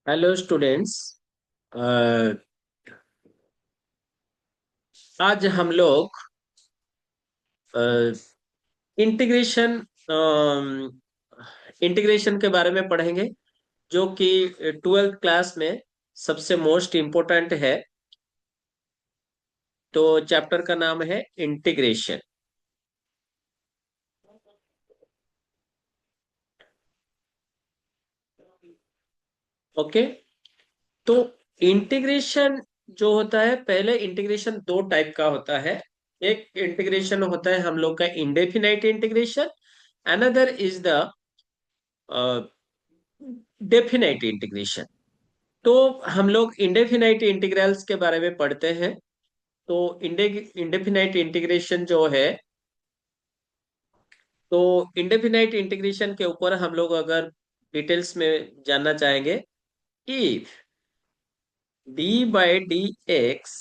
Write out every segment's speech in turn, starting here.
Hello students. आज हम लोग इंटीग्रेशन इंटीग्रेशन के बारे में पढ़ेंगे, जो कि 12th क्लास में सबसे मोस्ट इम्पोर्टेंट है। तो चैप्टर का नाम है इंटीग्रेशन। ओके। तो इंटीग्रेशन जो होता है, पहले इंटीग्रेशन दो टाइप का होता है। एक इंटीग्रेशन होता है हम लोग का indefinite integration, another is the definite integration. तो हम लोग इंडेफिनाइट इंटीग्रल्स के बारे में पढ़ते हैं। तो इंडेफिनाइट इंटीग्रेशन जो है, तो इंडेफिनाइट इंटीग्रेशन के ऊपर हम लोग अगर डिटेल्स में जानना चाहेंगे, if d by D x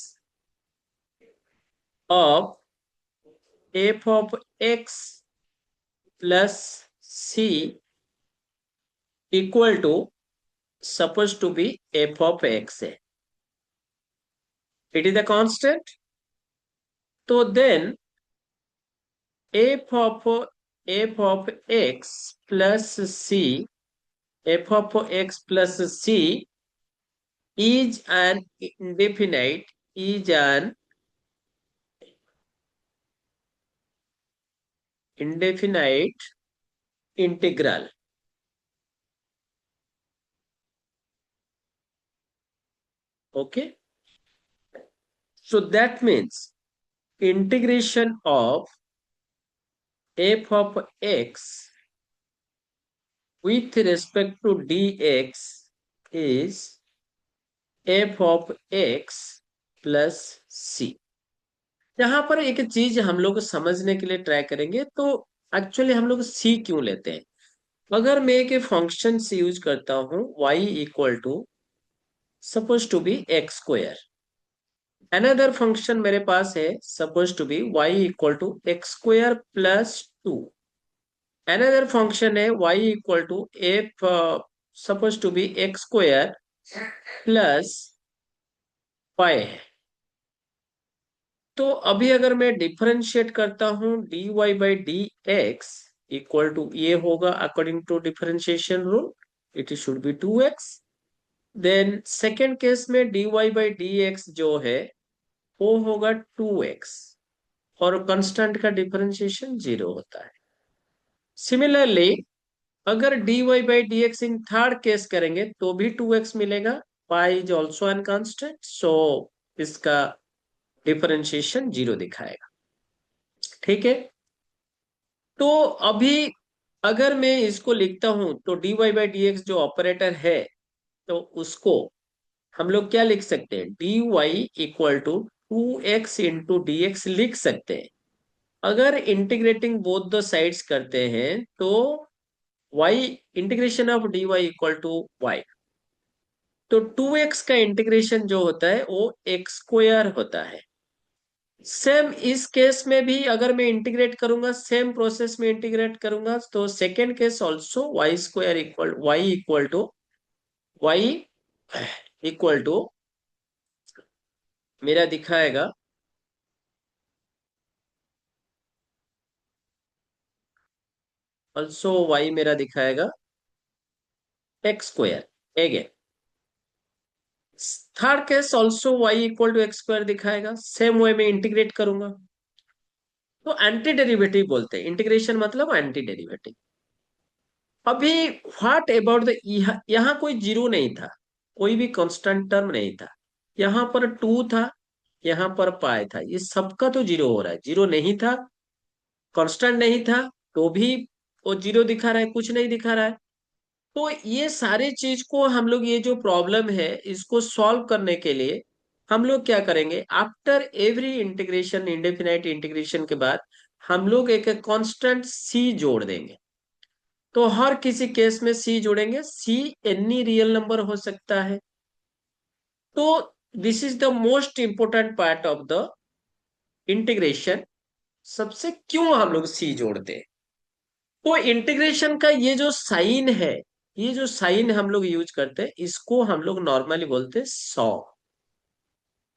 of f of x plus c equal to suppose to be f of x है, इट इज द कांस्टेंट। तो then f of x plus c, f of x plus c is an indefinite integral. Okay. So that means integration of f of x with respect to dx is f of x plus c. यहाँ पर एक चीज हम लोग समझने के लिए try करेंगे। तो एक्चुअली हम लोग सी क्यों लेते हैं? अगर मैं एक फंक्शन से यूज करता हूं y equal to suppose to be x square, another function मेरे पास है suppose to be y equal to x square plus two, another function है y equal to f suppose to be x square plus five है। तो अभी अगर मैं differentiate करता हूं dy by D x equal to, ये होगा according to differentiation rule it should be 2x। Then second case में dy बाई डी एक्स जो है वो होगा 2x, और कांस्टेंट का डिफरेंशिएशन जीरो होता है। सिमिलरली अगर dy by D X in third case करेंगे तो भी 2x मिलेगा, pi is also an constant, so इसका डिफरेंशिएशन जीरो दिखाएगा। ठीक है। तो अभी अगर मैं इसको लिखता हूं तो dy बाई डी एक्स जो ऑपरेटर है, तो उसको हम लोग क्या लिख सकते हैं? dy equal to 2x into D x लिख सकते हैं। अगर इंटीग्रेटिंग बोथ द साइड्स करते हैं तो y integration of dy equal to y, तो 2x का इंटीग्रेशन जो होता है वो एक्स स्क्वायर होता है। सेम इस केस में भी अगर मैं इंटीग्रेट करूंगा, सेम प्रोसेस में इंटीग्रेट करूंगा, तो second case also y square equal y equal to मेरा दिखाएगा ऑल्सो वाई मेरा दिखाएगा x square again. Third case also y equal to x square दिखाएगा, सेम वे में इंटीग्रेट करूंगा। तो एंटी डेरिवेटिव बोलते हैं, इंटीग्रेशन मतलब एंटी डेरिवेटिव। अभी व्हाट अबाउट द, यहाँ कोई जीरो नहीं था, कोई भी कांस्टेंट टर्म नहीं था। यहाँ पर टू था, यहाँ पर पाई था, ये सबका तो जीरो हो रहा है। जीरो नहीं था, कांस्टेंट नहीं था, तो भी वो जीरो दिखा रहा है, कुछ नहीं दिखा रहा है। तो ये सारे चीज को हम लोग, ये जो प्रॉब्लम है इसको सॉल्व करने के लिए हम लोग क्या करेंगे, after every integration, indefinite integration के बाद हम लोग एक कांस्टेंट सी जोड़ देंगे। तो हर किसी केस में सी जोड़ेंगे, सी एनी रियल नंबर हो सकता है। तो this is the most important part of the integration. सबसे क्यों हम लोग सी जोड़ते हैं? तो इंटीग्रेशन का ये जो साइन है, ये जो साइन हम लोग यूज करते हैं इसको हम लोग नॉर्मली बोलते हैं सॉ।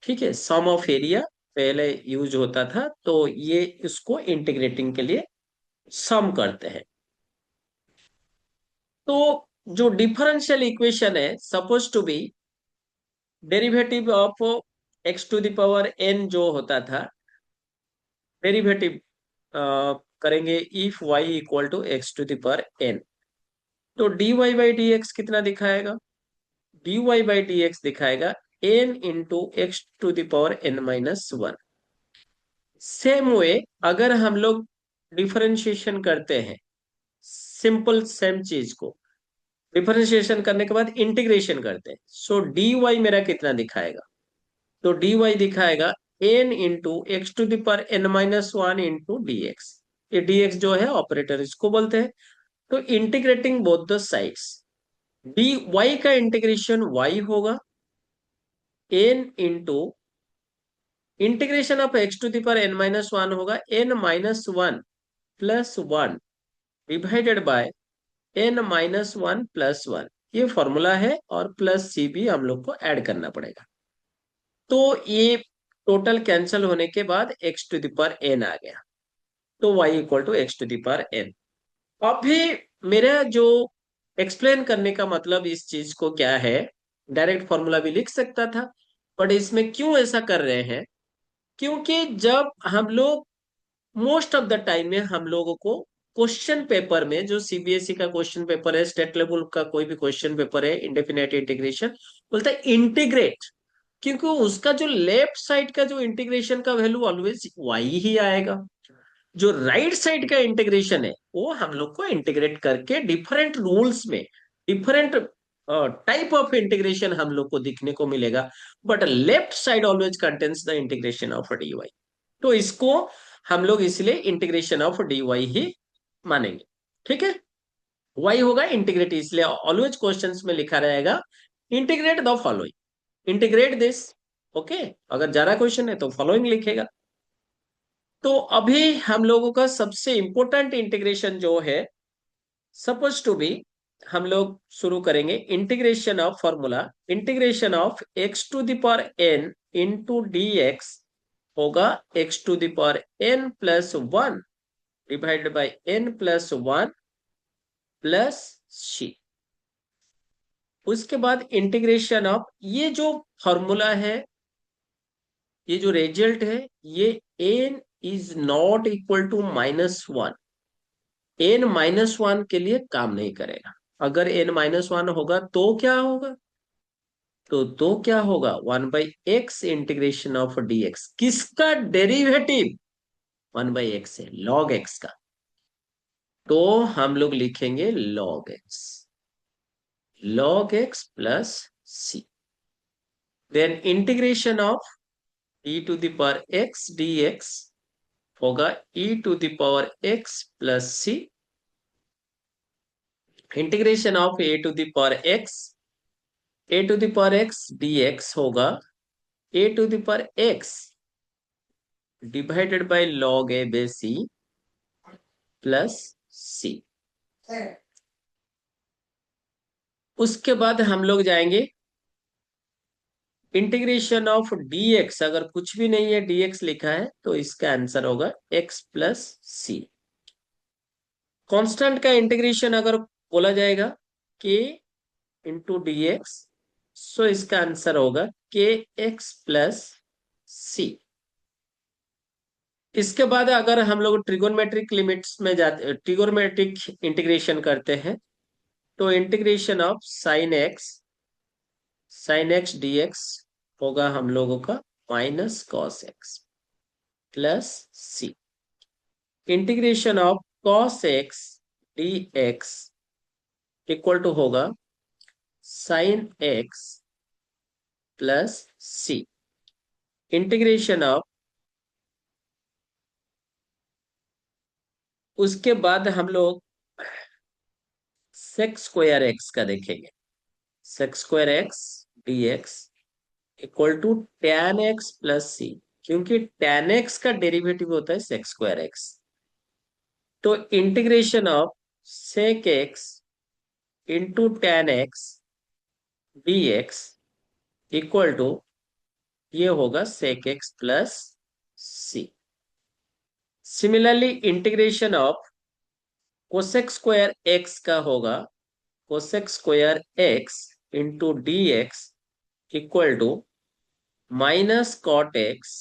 ठीक है, सम ऑफ एरिया पहले यूज होता था, तो ये इसको इंटीग्रेटिंग के लिए सम करते हैं। तो जो डिफरेंशियल इक्वेशन है suppose to be derivative of X to the power N जो होता था, डेरिवेटिव करेंगे if Y equal to X to the power N, तो D Y by D X कितना दिखाएगा? D Y by D X दिखाएगा N into X to the power N minus one. Same way अगर हम लोग differentiation करते हैं, simple same चीज को डिफरेंशिएशन करने के बाद इंटीग्रेशन करते हैं, सो डी वाई मेरा कितना दिखाएगा? तो डी वाई दिखाएगा N into X to the power N minus one into D X. ये डी एक्स जो है ऑपरेटर इसको बोलते हैं। तो integrating both the sides, D Y का इंटीग्रेशन वाई होगा N into integration of X to the power N minus one होगा N minus one plus one divided by N minus one plus one. ये formula है और plus सी भी हम लोग को ऐड करना पड़ेगा। तो ये टोटल कैंसिल होने के बाद X to the power N आ गया, तो y equal to X to the power N. अभी मेरा जो एक्सप्लेन करने का मतलब इस चीज को क्या है, डायरेक्ट फॉर्मूला भी लिख सकता था, बट इसमें क्यों ऐसा कर रहे हैं? क्योंकि जब हम लोग मोस्ट ऑफ द टाइम में हम लोगों को क्वेश्चन पेपर में, जो सीबीएसई का क्वेश्चन पेपर है, स्टेट लेवल का कोई भी क्वेश्चन पेपर है, इंडेफिनेट इंटीग्रेशन बोलता है इंटीग्रेट, क्योंकि उसका जो लेफ्ट साइड का जो इंटीग्रेशन का वैल्यू ऑलवेज वाई ही आएगा। जो राइट साइड का इंटीग्रेशन है वो हम लोग को इंटीग्रेट करके डिफरेंट रूल्स में डिफरेंट टाइप ऑफ इंटीग्रेशन हम लोग को दिखने को मिलेगा, but left side always contains the integration of d y. तो इसको हम लोग इसलिए इंटीग्रेशन ऑफ डी वाई ही मानेंगे। ठीक है, वाई होगा इंटीग्रेट, इसलिए ऑलवेज क्वेश्चंस में लिखा रहेगा integrate the following, integrate this. Okay, अगर ज्यादा क्वेश्चन है तो फॉलोइंग लिखेगा। तो अभी हम लोगों का सबसे इंपॉर्टेंट इंटीग्रेशन जो है सपोज टू बी, हम लोग शुरू करेंगे integration of formula, integration of X to the power N into D x होगा X to the power N plus one divided by N plus one plus C. उसके बाद integration of ये जो formula है, ये जो रिजल्ट है, ये n is not equal to minus one, n minus one के लिए काम नहीं करेगा। अगर एन माइनस वन होगा तो क्या होगा? तो क्या होगा? One by X integration of D X, किसका डेरिवेटिव? वन बाई एक्स है, लॉग एक्स का, तो हम लोग लिखेंगे log X, log X plus C. Then integration of e to the power X D x होगा e to the power X plus C. Integration of A to the power X, A to the power X D x होगा A to the power X divided by log A bay C plus C. उसके बाद हम लोग जाएंगे integration of dx, अगर कुछ भी नहीं है dx लिखा है तो इसका आंसर होगा x प्लस सी। कॉन्स्टेंट का इंटीग्रेशन अगर बोला जाएगा k इंटू डी एक्स, सो इसका आंसर होगा के एक्स प्लस सी। इसके बाद अगर हम लोग ट्रिगोनमेट्रिक लिमिट्स में जाते, ट्रिगोनमेट्रिक इंटीग्रेशन करते हैं, तो integration of sine x D x होगा हम लोगों का minus cos x plus C. Integration of cos x D x equal to होगा sine x plus C. Integration of, उसके बाद हम लोग सेक्स स्क्वायर एक्स का देखेंगे, sec square x D x equal to tan x plus c, क्योंकि tan x का derivative होता है सेक्स स्क्वायर एक्स। तो integration of sec x into ten x D x equal to ये होगा sec x plus c. Similarly integration of cosec square x का होगा cosec square x into D x equal to minus cot x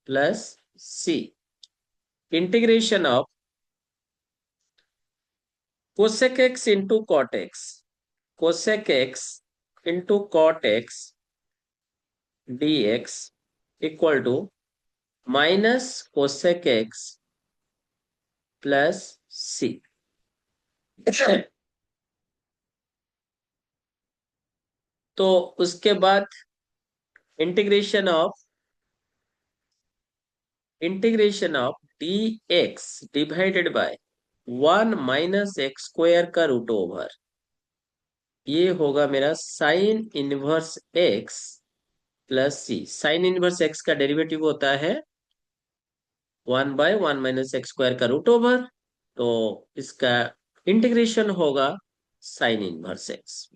plus C. Integration of cosec x into cot x cosec x into cot x D x equal to minus cosec x plus c. तो उसके बाद integration of D x divided by 1 - x² का root over ये होगा मेरा sine inverse x plus सी। Sine inverse x का derivative होता है 1/1 - x² का रूट ओवर। तो इसका इंटीग्रेशन होगा साइन इनवर्स एक्स।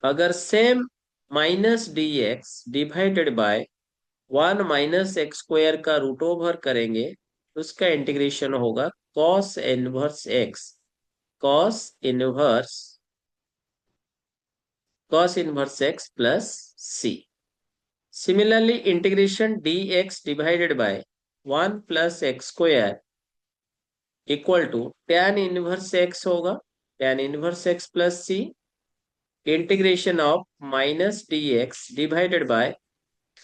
अगर same minus d x divided by 1 - x² का रूट ओवर करेंगे तो उसका इंटीग्रेशन होगा cos inverse x cos inverse x plus c. Similarly integration d x divided by 1 + x² equal to tan inverse x होगा tan inverse x plus C. Integration of minus d x divided by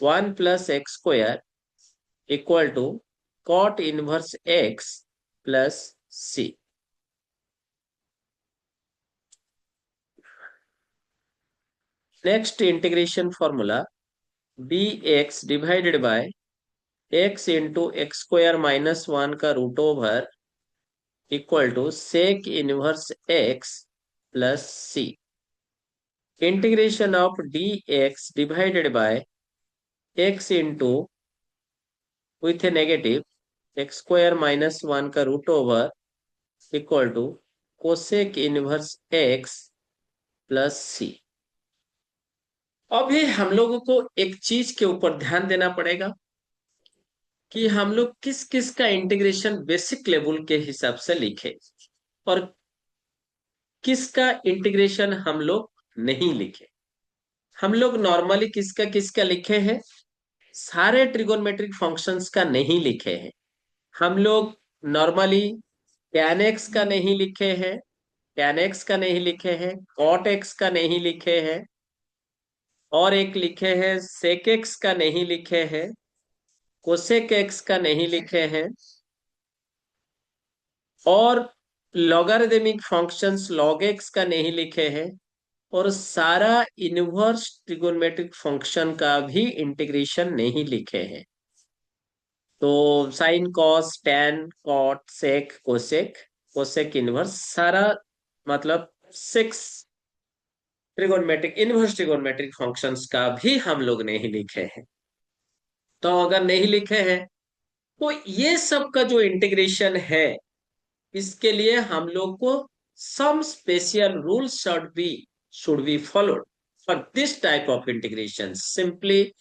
1 + x² equal to cot inverse x plus c. Next integration formula dx divided by x into x² - 1 का root over equal to sec inverse x plus C. Integration of dx divided by x into with a negative x² - 1 का root over equal to cosec inverse x plus c. अभी हम लोगों को एक चीज के ऊपर ध्यान देना पड़ेगा कि हम लोग किस किस का इंटीग्रेशन बेसिक लेवल के हिसाब से लिखे और किसका इंटीग्रेशन हम लोग नहीं लिखे। हम लोग नॉर्मली किसका किसका लिखे हैं, सारे ट्रिगोनमेट्रिक फंक्शंस का नहीं लिखे हैं। हम लोग नॉर्मली tan x का नहीं लिखे हैं, tan x का नहीं लिखे हैं, cot x का नहीं लिखे हैं, और एक लिखे हैं sec x का नहीं लिखे हैं, cosec x का नहीं लिखे हैं, और लॉगरिदमिक फंक्शंस log x का नहीं लिखे हैं, और सारा इनवर्स ट्रिगोनमेट्रिक फंक्शन का भी इंटीग्रेशन नहीं लिखे हैं। तो sine cos tan cot sec cosec cosec inverse सारा मतलब 6 ट्रिगोनमेट्रिक इनवर्स ट्रिगोनमेट्रिक फंक्शंस का भी हम लोग नहीं लिखे हैं। तो अगर नहीं लिखे हैं तो ये सब का जो इंटीग्रेशन है इसके लिए हम लोग को some special rules should be followed for this type of integration. Simply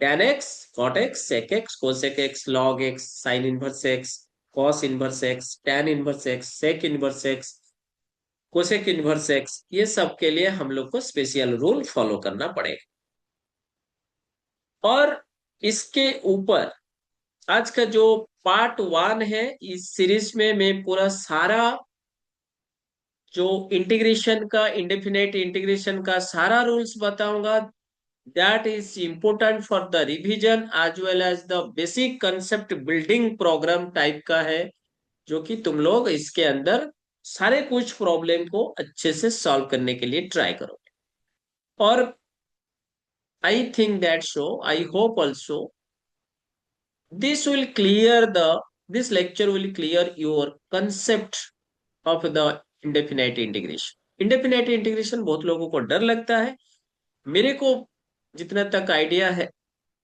tan x, cot x, sec x, cosec x, log x, sin inverse x, cos inverse x, tan inverse x, sec inverse x, cosec inverse x, ये सब के लिए हम लोग को special rule follow करना पड़ेगा। और इसके ऊपर आज का जो पार्ट 1 है इस सीरीज में मैं पूरा सारा जो इंटीग्रेशन का इंडेफिनेट इंटीग्रेशन का सारा रूल्स बताऊंगा। That is important for the revision as well as the basic concept building programme type का है, जो कि तुम लोग इसके अंदर सारे कुछ प्रॉब्लम को अच्छे से सॉल्व करने के लिए ट्राई करोगे। और I think that so I hope also this will clear the this lecture will clear your concept of the indefinite integration. indefinite integration बहुत लोगों को डर लगता है, मेरे को जितना तक आइडिया है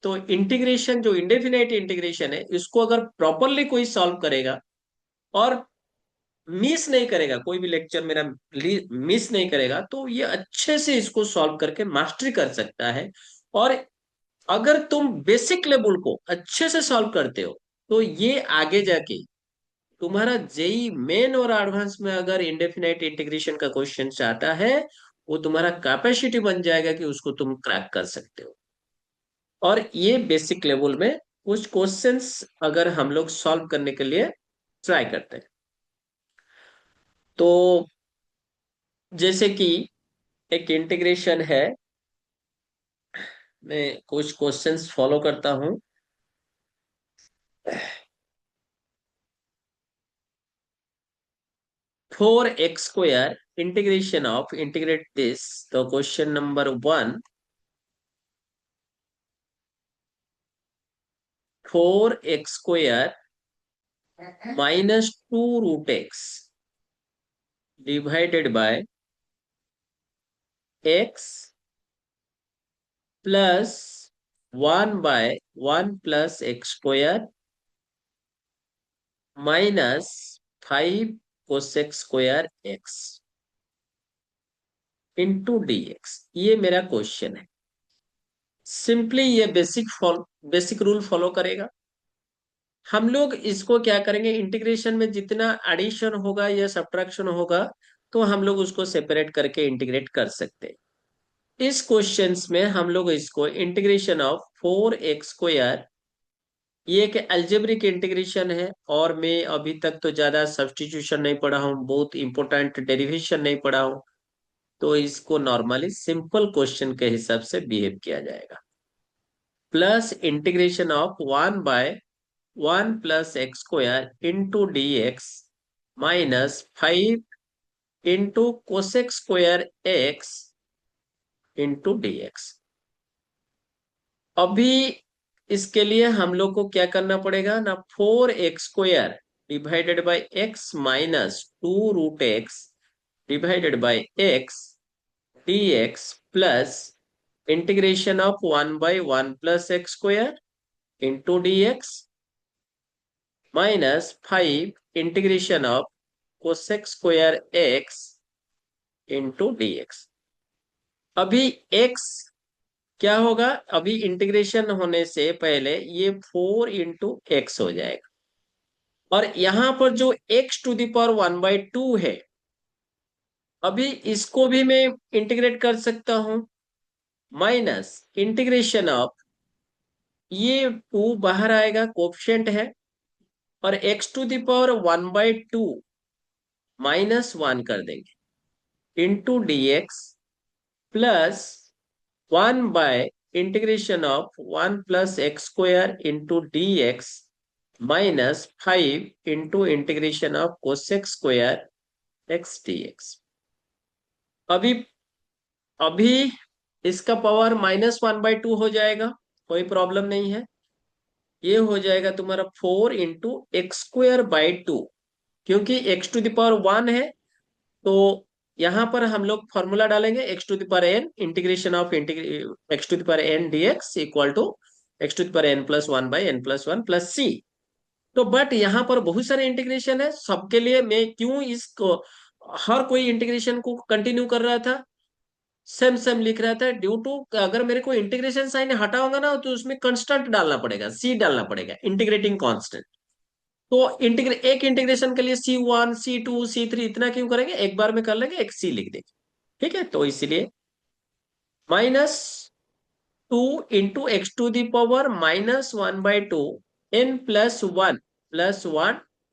तो इंटीग्रेशन जो इंडेफिनाइट इंटीग्रेशन है इसको अगर प्रॉपरली कोई सॉल्व करेगा और मिस नहीं करेगा, कोई भी लेक्चर मेरा मिस नहीं करेगा, तो ये अच्छे से इसको सॉल्व करके मास्टरी कर सकता है। और अगर तुम बेसिक लेवल को अच्छे से सॉल्व करते हो, तो ये आगे जाके तुम्हारा जेई मेन और एडवांस में अगर इंडेफिनाइट इंटीग्रेशन का क्वेश्चन आता है, वो तुम्हारा कैपेसिटी बन जाएगा कि उसको तुम क्रैक कर सकते हो। और ये बेसिक लेवल में कुछ क्वेश्चंस अगर हम लोग सॉल्व करने के लिए ट्राई करते हैं, तो जैसे कि एक इंटीग्रेशन है, मैं कुछ क्वेश्चंस फॉलो करता हूं। 4x² integration of integrate this, तो question number 1, 4x² -2√x divided by x plus 1/1 plus x² minus 5 cosec² x into dx, ये मेरा क्वेश्चन है। सिंपली ये बेसिक रूल फॉलो करेगा। हम लोग इसको क्या करेंगे, इंटीग्रेशन में जितना एडिशन होगा या सब्ट्रैक्शन होगा, तो हम लोग उसको सेपरेट करके इंटीग्रेट कर सकते हैं। इस क्वेश्चंस में हम लोग इसको इंटीग्रेशन ऑफ 4x², ये एक अलजेब्रिक इंटीग्रेशन है, और मैं अभी तक तो ज्यादा सब्स्टिट्यूशन नहीं पढ़ा हूँ, बहुत इंपॉर्टेंट डेरिवेशन नहीं पढ़ा हूँ, तो इसको नॉर्मली सिंपल क्वेश्चन के हिसाब से बिहेव किया जाएगा। Plus integration of 1/1 plus x² into dx minus 5 into cosec x into dx। अभी इसके लिए हम लोग को क्या करना पड़ेगा ना, 4x² divided by x minus 2√x divided by x dx plus integration of 1/1 plus x² into dx minus 5 integration of cosec x into dx। अभी x क्या होगा, अभी इंटीग्रेशन होने से पहले ये 4 × x हो जाएगा, और यहां पर जो x⁴ है, अभी इसको भी मैं इंटीग्रेट कर सकता हूं, माइनस इंटीग्रेशन ऑफ, ये 2 बाहर आएगा, कोफिशिएंट है, और x⁴ -1 कर देंगे into dx plus 1 integration of 1 plus x² into dx minus 5 into integration of cosec x dx। अभी अभी इसका पावर -1/2 हो जाएगा, कोई प्रॉब्लम नहीं है। ये हो जाएगा तुम्हारा 4 इंटू x²/2, क्योंकि x⁴ है, तो यहां पर हम लोग फॉर्मूला डालेंगे, x⁴n integration of x⁴n dx equal to x⁴n plus 1/n+1 plus c। तो बट यहाँ पर बहुत सारे इंटीग्रेशन है, सबके लिए मैं क्यों इसको हर कोई इंटीग्रेशन को कंटिन्यू कर रहा था, सेम सेम लिख रहा था, ड्यू टू अगर मेरे को इंटीग्रेशन साइन हटाऊंगा ना, तो उसमें कांस्टेंट डालना पड़ेगा, सी डालना पड़ेगा, इंटीग्रेटिंग कांस्टेंट। तो एक इंटीग्रेशन के लिए C1 C2 C3 इतना क्यों करेंगे, एक बार में कर लेंगे, एक C लिख देंगे, ठीक है। तो इसलिए -2 into x⁴ -1/2 n+1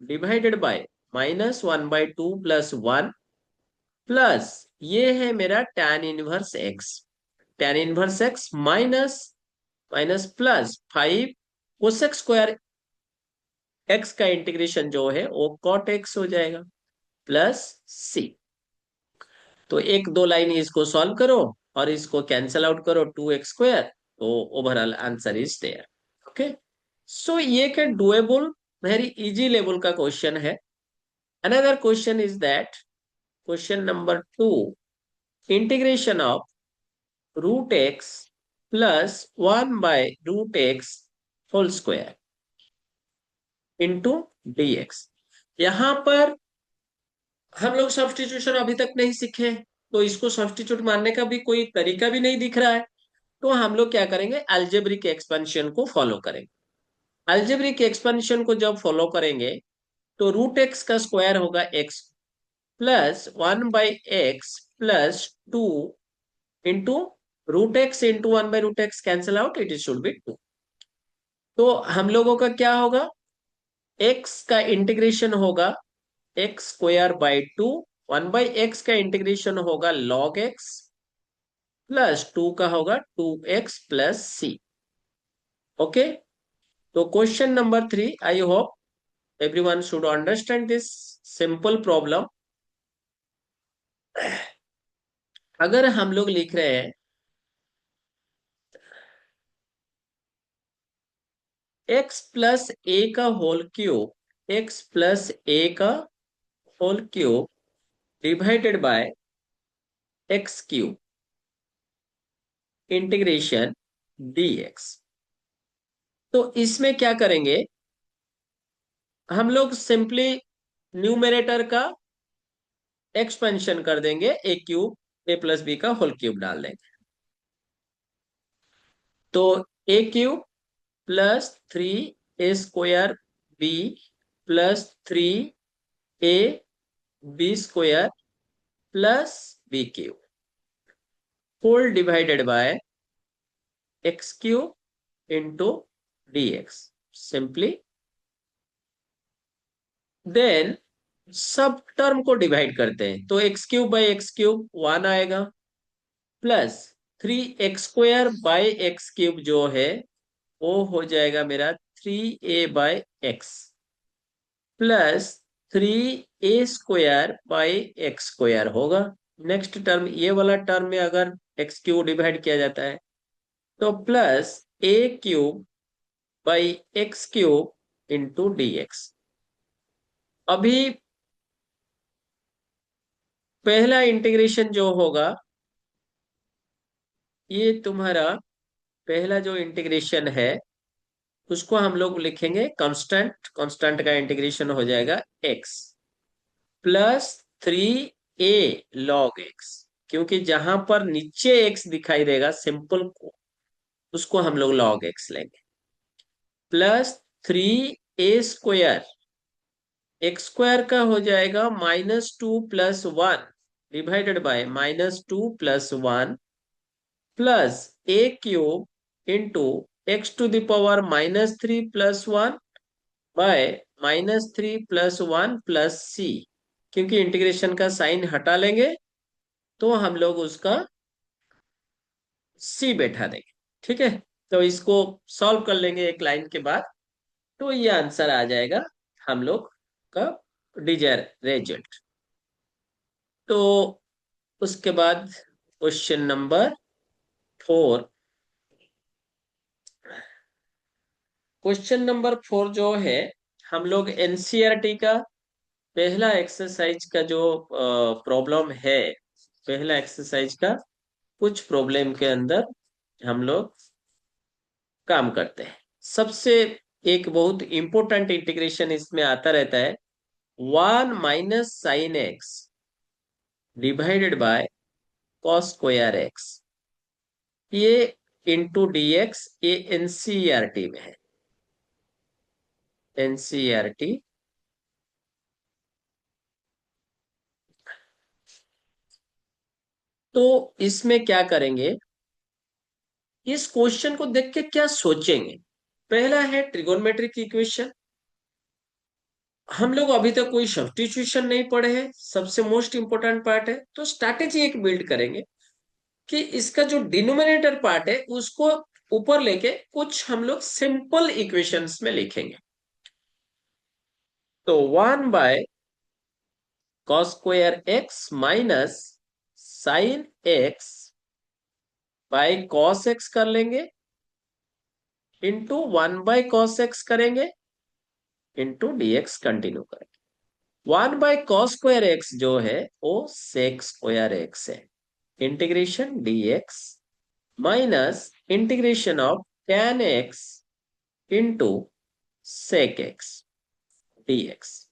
divided by -1/2 plus 1 plus, ये है मेरा tan inverse x minus minus plus 5 कोसेक² x का इंटीग्रेशन जो है वो cot x हो जाएगा प्लस c। तो एक दो लाइन इसको सॉल्व करो और इसको कैंसल आउट करो, 2x², तो overall answer is there. Okay, so ये के डुएबल, वेरी इजी लेवल का क्वेश्चन है। Another question is that question number 2, integration of √x प्लस 1/√x whole square into dx। यहां पर हम लोग सब्स्टिट्यूशन अभी तक नहीं सीखे, तो इसको सब्स्टिट्यूट मानने का भी कोई तरीका भी नहीं दिख रहा है। तो हम लोग क्या करेंगे, अलजेब्रिक एक्सपेंशन को फॉलो करेंगे। अलजेब्रिक एक्सपेंशन को जब फॉलो करेंगे तो रूट एक्स का स्क्वायर होगा x plus 1/x plus 2 into root x into 1/√x cancel out, it is should be 2। तो हम लोगों का क्या होगा, x का इंटीग्रेशन होगा एक्स स्क्वायर बाई 2, 1/x का इंटीग्रेशन होगा log x प्लस 2 का होगा 2x प्लस c। ओके, तो question number 3, I hope everyone should understand this simple problem। अगर हम लोग लिख रहे हैं x प्लस ए का whole cube, x plus a का whole cube divided by x cube integration dx, तो इसमें क्या करेंगे, हम लोग सिंपली न्यूमरेटर का एक्सपेंशन कर देंगे, a cube a plus b का होल क्यूब डाल देंगे। तो a cube plus 3a² b plus 3a b square plus b cube whole divided by x cube into D x simply. Then सब term को divide करते हैं, तो x cube by x cube 1 आएगा plus 3x² by x cube जो है वो हो जाएगा मेरा 3a/x plus 3a² by x square होगा। नेक्स्ट टर्म ये वाला टर्म में अगर एक्स क्यूब डिवाइड किया जाता है तो plus a³ by x cube into D x. अभी पहला इंटीग्रेशन जो होगा, ये तुम्हारा पहला जो इंटीग्रेशन है उसको हम लोग लिखेंगे कांस्टेंट, कांस्टेंट का इंटीग्रेशन हो जाएगा x plus 3a log x, क्योंकि जहां पर नीचे x दिखाई देगा सिंपल को उसको हम लोग log x लेंगे, प्लस 3a² एक्स स्क्वायर का हो जाएगा -2 plus 1 divided by -2 plus 1 plus a³ into x⁻³ plus 1 by -3 plus 1 plus c, क्योंकि इंटीग्रेशन का साइन हटा लेंगे तो हम लोग उसका c बैठा देंगे। ठीक है, तो इसको सॉल्व कर लेंगे एक लाइन के बाद, तो ये आंसर आ जाएगा हम लोग का डिजायर रिजल्ट। तो उसके बाद क्वेश्चन नंबर 4, क्वेश्चन नंबर 4 जो है, हम लोग एनसीईआरटी का पहला एक्सरसाइज का जो प्रॉब्लम है, पहला एक्सरसाइज का कुछ प्रॉब्लम के अंदर हम लोग काम करते हैं। सबसे एक बहुत इंपॉर्टेंट इंटीग्रेशन इसमें आता रहता है, 1 - sin x divided by cos square x, ये इंटू डी एक्स, ये एनसीईआरटी में है, एनसीईआरटी। तो इसमें क्या करेंगे, इस क्वेश्चन को देख के क्या सोचेंगे। पहला है ट्रिगोनोमेट्रिक इक्वेशन, हम लोग अभी तक कोई सब्स्टिट्यूशन नहीं पढ़े हैं, सबसे मोस्ट इंपोर्टेंट पार्ट है। तो स्ट्रैटेजी एक बिल्ड करेंगे कि इसका जो डिनोमिनेटर पार्ट है उसको ऊपर लेके कुछ हम लोग सिंपल इक्वेशंस में लिखेंगे। तो 1/cos² x minus sine x by cos x कर लेंगे, इंटू 1/cos x करेंगे, इंटू dx कंटिन्यू करेंगे। 1/cos² x जो है वो sec² x है, integration dx minus integration of tan x into sec x dx।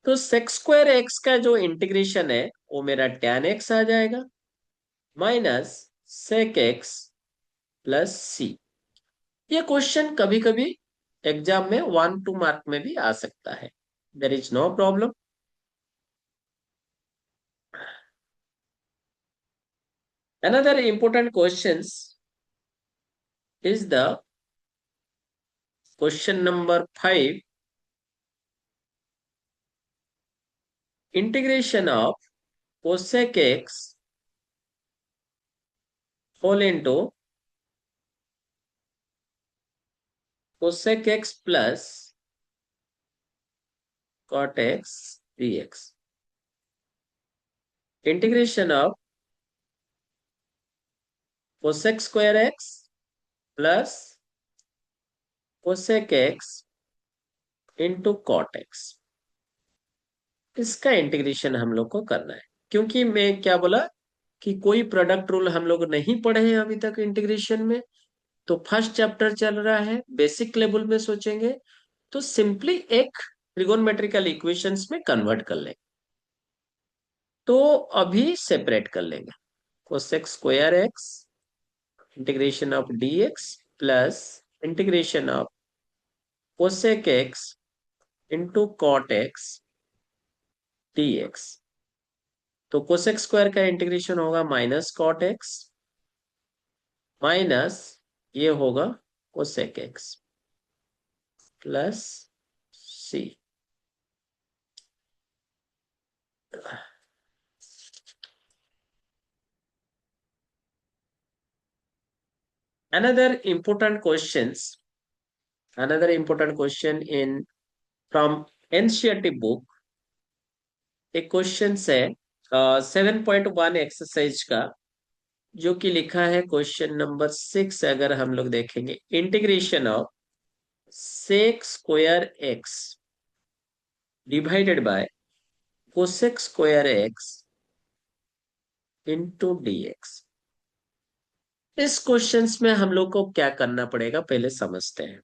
तो सेक स्क्वायर एक्स का जो इंटीग्रेशन है वो मेरा tan एक्स आ जाएगा माइनस सेक एक्स प्लस सी। ये क्वेश्चन कभी कभी एग्जाम में 1-2 मार्क में भी आ सकता है, there is no problem. Another important questions is the question number 5. Integration of cosec x whole into cosec x plus cot x dx. Integration of cosec square x plus cosec x into cot x, इसका integration हम लोग को करना है। क्योंकि मैं क्या बोला कि कोई प्रोडक्ट रूल हम लोग नहीं पढ़े हैं अभी तक इंटीग्रेशन में, तो फर्स्ट चैप्टर चल रहा है, बेसिक लेवल में सोचेंगे तो सिंपली एक ट्रिगोनमेट्रिकल इक्वेशंस में कन्वर्ट कर लेंगे। तो अभी सेपरेट कर लेंगे cosec square x integration of dx plus integration of cosec x into cot x dx। तो कोसेक स्क्वायर का इंटीग्रेशन होगा माइनस कॉट एक्स माइनस ये होगा cosec x plus c. Another important questions, another important question in from NCERT book, एक question है 7.1 exercise का, जो कि लिखा है क्वेश्चन नंबर 6। अगर हम लोग देखेंगे integration of sec square x divided by cosec square x into dx। इस क्वेश्चंस में हम लोग को क्या करना पड़ेगा पहले समझते हैं।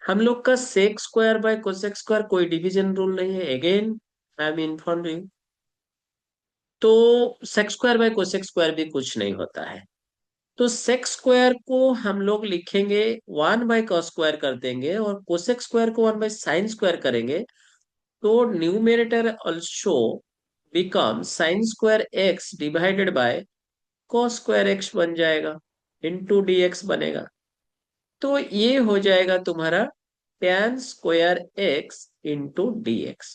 हम लोग का sec square by cosec square कोई डिवीजन रूल नहीं है, again I am inform you. तो sec square by cosec square भी कुछ नहीं होता है, तो सेक स्क्वायर को हम लोग लिखेंगे 1/cos स्क्वायर कर देंगे और कोसेक स्क्वायर को 1/sin स्क्वायर करेंगे, तो numerator also become sine square x divided by cos square x बन जाएगा, इंटू dx बनेगा। तो ये हो जाएगा तुम्हारा tan square x into dx।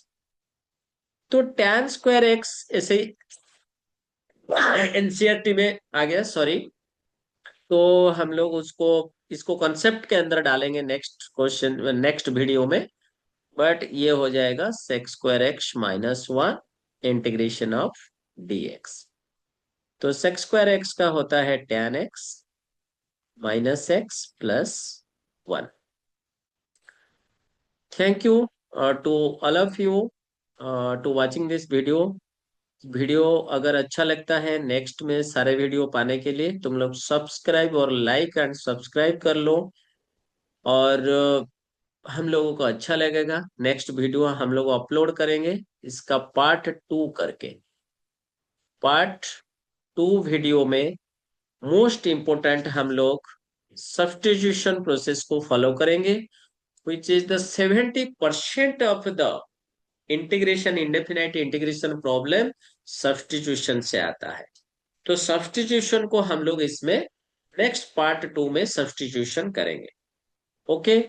तो tan स्क्वायर एक्स ऐसे एनसीईआरटी में आ गया, सॉरी। तो हम लोग उसको इसको कॉन्सेप्ट के अंदर डालेंगे नेक्स्ट क्वेश्चन नेक्स्ट वीडियो में। बट ये हो जाएगा sec square x minus 1 integration of dx। तो सेक स्क्वायर एक्स का होता है tan x minus x plus 1। Thank you to all of you to watching this video. Video अगर अच्छा लगता है नेक्स्ट में सारे वीडियो पाने के लिए तुम लोग सब्सक्राइब और लाइक एंड सब्सक्राइब कर लो। और हम लोगों को अच्छा लगेगा, नेक्स्ट वीडियो हम लोग अपलोड करेंगे इसका पार्ट 2 करके। पार्ट 2 वीडियो में मोस्ट इम्पोर्टेंट हम लोग सब्स्टिट्यूशन प्रोसेस को फॉलो करेंगे, which is the 70% of the integration indefinite integration problem substitution से आता है। तो सब्स्टिट्यूशन को हम लोग इसमें नेक्स्ट पार्ट 2 में सब्स्टिट्यूशन करेंगे। Okay,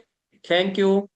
thank you.